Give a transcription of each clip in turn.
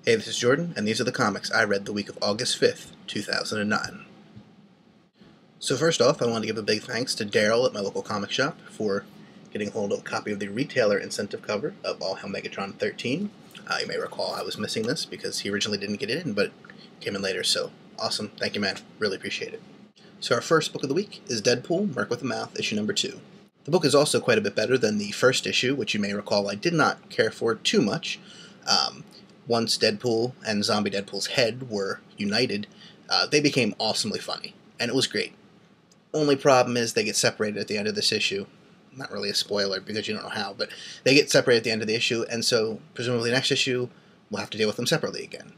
Hey, this is Jordan, and these are the comics I read the week of August 5th, 2009. So first off, I want to give a big thanks to Daryl at my local comic shop for getting hold of a copy of the retailer incentive cover of All Hail Megatron 13. You may recall I was missing this because he originally didn't get it in, but came in later, so awesome. Thank you, man. Really appreciate it. So our first book of the week is Deadpool, Merc with a Mouth, issue number 2. The book is also quite a bit better than the first issue, which you may recall I did not care for too much. Once Deadpool and Zombie Deadpool's head were united, they became awesomely funny, and it was great. Only problem is they get separated at the end of this issue. Not really a spoiler because you don't know how, but they get separated at the end of the issue, and so presumably next issue we'll have to deal with them separately again.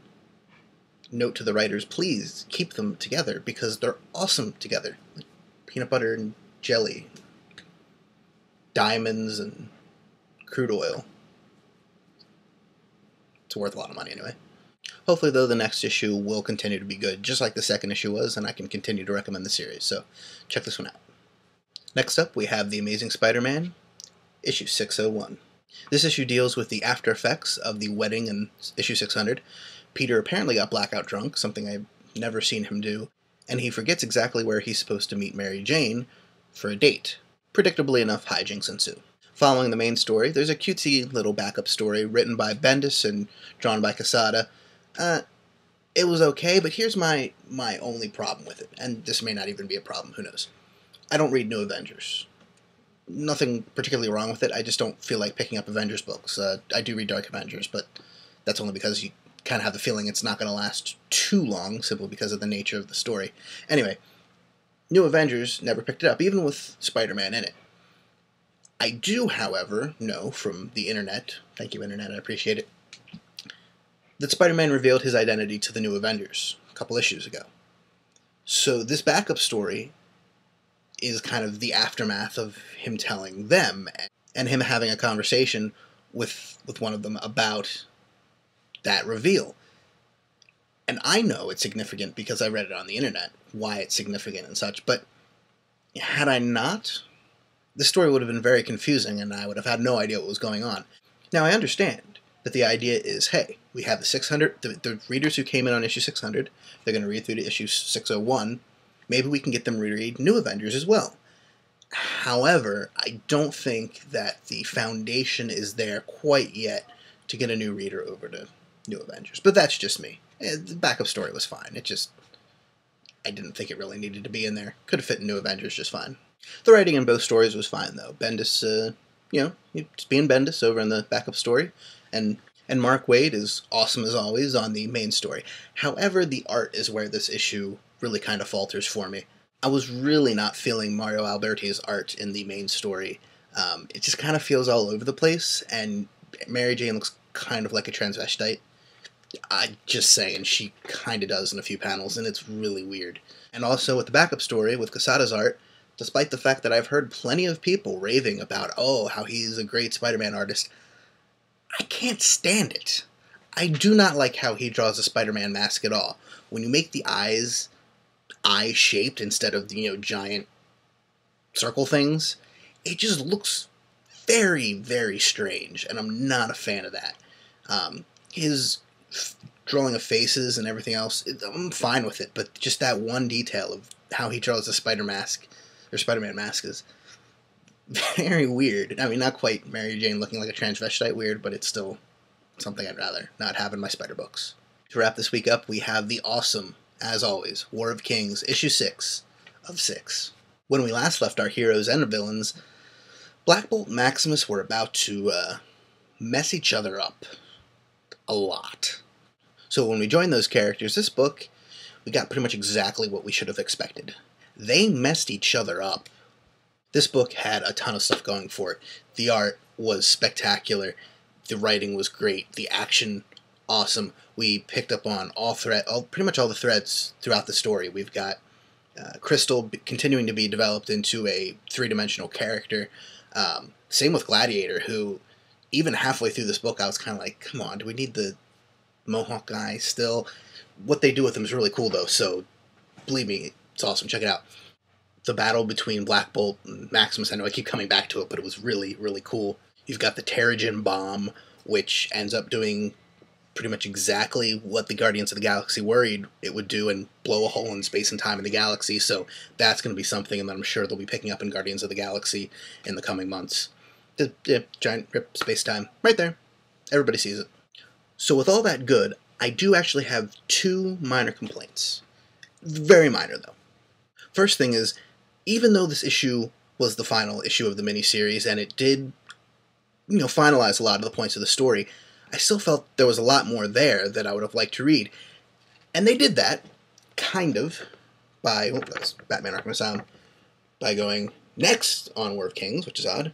Note to the writers, please keep them together because they're awesome together. Like peanut butter and jelly, diamonds and crude oil. It's worth a lot of money anyway. Hopefully, though, the next issue will continue to be good, just like the second issue was, and I can continue to recommend the series, so check this one out. Next up, we have The Amazing Spider-Man, issue 601. This issue deals with the after effects of the wedding in issue 600. Peter apparently got blackout drunk, something I've never seen him do, and he forgets exactly where he's supposed to meet Mary Jane for a date. Predictably enough, hijinks ensue. Following the main story, there's a cutesy little backup story written by Bendis and drawn by Quesada. It was okay, but here's my only problem with it, and this may not even be a problem, who knows. I don't read New Avengers. Nothing particularly wrong with it, I just don't feel like picking up Avengers books. I do read Dark Avengers, but that's only because you kind of have the feeling it's not going to last too long, simply because of the nature of the story. Anyway, New Avengers never picked it up, even with Spider-Man in it. I do, however, know from the internet, thank you internet, I appreciate it, that Spider-Man revealed his identity to the New Avengers a couple issues ago. So this backup story is kind of the aftermath of him telling them, and him having a conversation with one of them about that reveal. And I know it's significant because I read it on the internet, why it's significant and such, but had I not, the story would have been very confusing and I would have had no idea what was going on. Now, I understand that the idea is, hey, we have the 600, the readers who came in on issue 600, they're going to read through to issue 601, maybe we can get them to read New Avengers as well. However, I don't think that the foundation is there quite yet to get a new reader over to New Avengers. But that's just me. The backup story was fine. I didn't think it really needed to be in there. Could have fit in New Avengers just fine. The writing in both stories was fine, though. Bendis, he's being Bendis over in the backup story, and Mark Waid is awesome as always on the main story. However, the art is where this issue really kind of falters for me. I was really not feeling Mario Alberti's art in the main story. It just kind of feels all over the place, and Mary Jane looks kind of like a transvestite. I'm just saying, she kind of does in a few panels, and it's really weird. And also, with the backup story, with Quesada's art, despite the fact that I've heard plenty of people raving about, oh, how he's a great Spider-Man artist, I can't stand it. I do not like how he draws a Spider-Man mask at all. When you make the eyes eye-shaped instead of the, giant circle things, it just looks very, very strange, and I'm not a fan of that. His drawing of faces and everything else, I'm fine with it, but just that one detail of how he draws the Spider-Man mask is very weird. I mean, not quite Mary Jane looking like a transvestite weird, but it's still something I'd rather not have in my Spider books. To wrap this week up, we have the awesome, as always, War of Kings, issue 6 of 6. When we last left our heroes and villains, Black Bolt and Maximus were about to mess each other up a lot. So when we joined those characters, this book, we got pretty much exactly what we should have expected. They messed each other up. This book had a ton of stuff going for it. The art was spectacular. The writing was great. The action, awesome. We picked up on pretty much all the threads throughout the story. We've got Crystal continuing to be developed into a three-dimensional character. Same with Gladiator, who, even halfway through this book, I was kind of like, come on, do we need the Mohawk guy still? What they do with him is really cool, though, so believe me, it's awesome. Check it out. The battle between Black Bolt and Maximus, I know I keep coming back to it, but it was really, really cool. You've got the Terrigen bomb, which ends up doing pretty much exactly what the Guardians of the Galaxy worried it would do and blow a hole in space and time in the galaxy, so that's going to be something that I'm sure they'll be picking up in Guardians of the Galaxy in the coming months. The giant rip space-time, right there. Everybody sees it. So with all that good, I do actually have 2 minor complaints. Very minor, though. First thing is, even though this issue was the final issue of the miniseries, and it did, finalize a lot of the points of the story, I still felt there was a lot more there that I would have liked to read. And they did that, kind of, by, that was Batman Arkham Asylum, by going next on War of Kings, which is odd,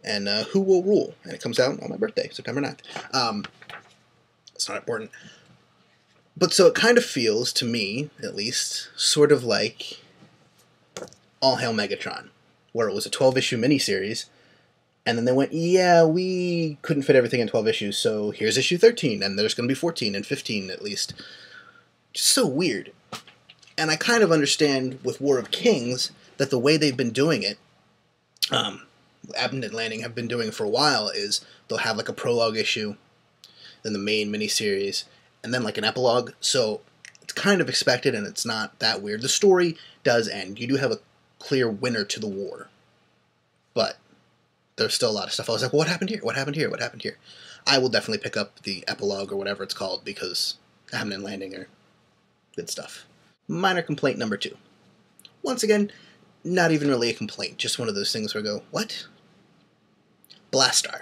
and Who Will Rule, and it comes out on my birthday, September 9th. It's not important. But so it kind of feels, to me, at least, sort of like All Hail Megatron, where it was a 12-issue miniseries, and then they went, yeah, we couldn't fit everything in 12 issues, so here's issue 13, and there's going to be 14 and 15 at least. Just so weird. And I kind of understand with War of Kings that the way they've been doing it, Abnett Landing have been doing it for a while, is they'll have like a prologue issue, then the main miniseries, and then like an epilogue, so it's kind of expected and it's not that weird. The story does end. You do have a clear winner to the war, but there's still a lot of stuff. I was like, well, what happened here? What happened here? What happened here? I will definitely pick up the epilogue or whatever it's called because Abnett Landing are good stuff. Minor complaint number 2. Once again, not even really a complaint, just one of those things where I go, what? Blastar.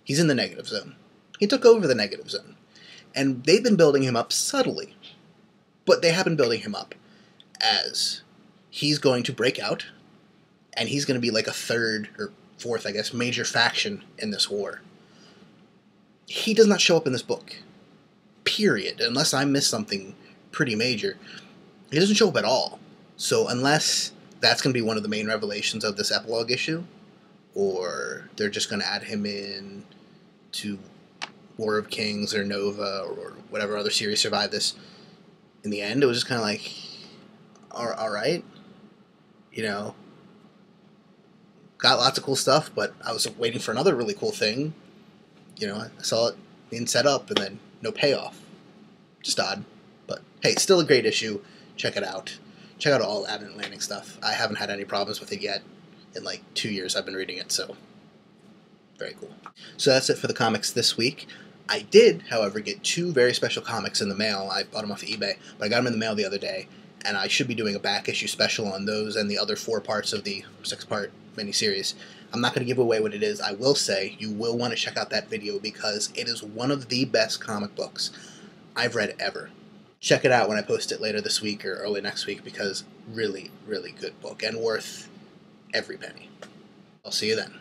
He's in the negative zone. He took over the negative zone. And they've been building him up subtly. But they have been building him up as he's going to break out, and he's going to be like a 3rd, or 4th, I guess, major faction in this war. He does not show up in this book. Period. Unless I missed something pretty major. He doesn't show up at all. So unless that's going to be one of the main revelations of this epilogue issue, or they're just going to add him in to War of Kings or Nova or whatever other series survived this, in the end it was just kind of like, alright, got lots of cool stuff, but I was waiting for another really cool thing. I saw it being set up and then no payoff. Just odd. But hey, still a great issue. Check it out. Check out all Abnett Landing stuff. I haven't had any problems with it yet. In like 2 years I've been reading it, so very cool. So that's it for the comics this week. I did, however, get 2 very special comics in the mail. I bought them off of eBay, but I got them in the mail the other day, and I should be doing a back issue special on those and the other 4 parts of the 6-part miniseries. I'm not going to give away what it is. I will say you will want to check out that video because it is one of the best comic books I've read ever. Check it out when I post it later this week or early next week because really, really good book and worth every penny. I'll see you then.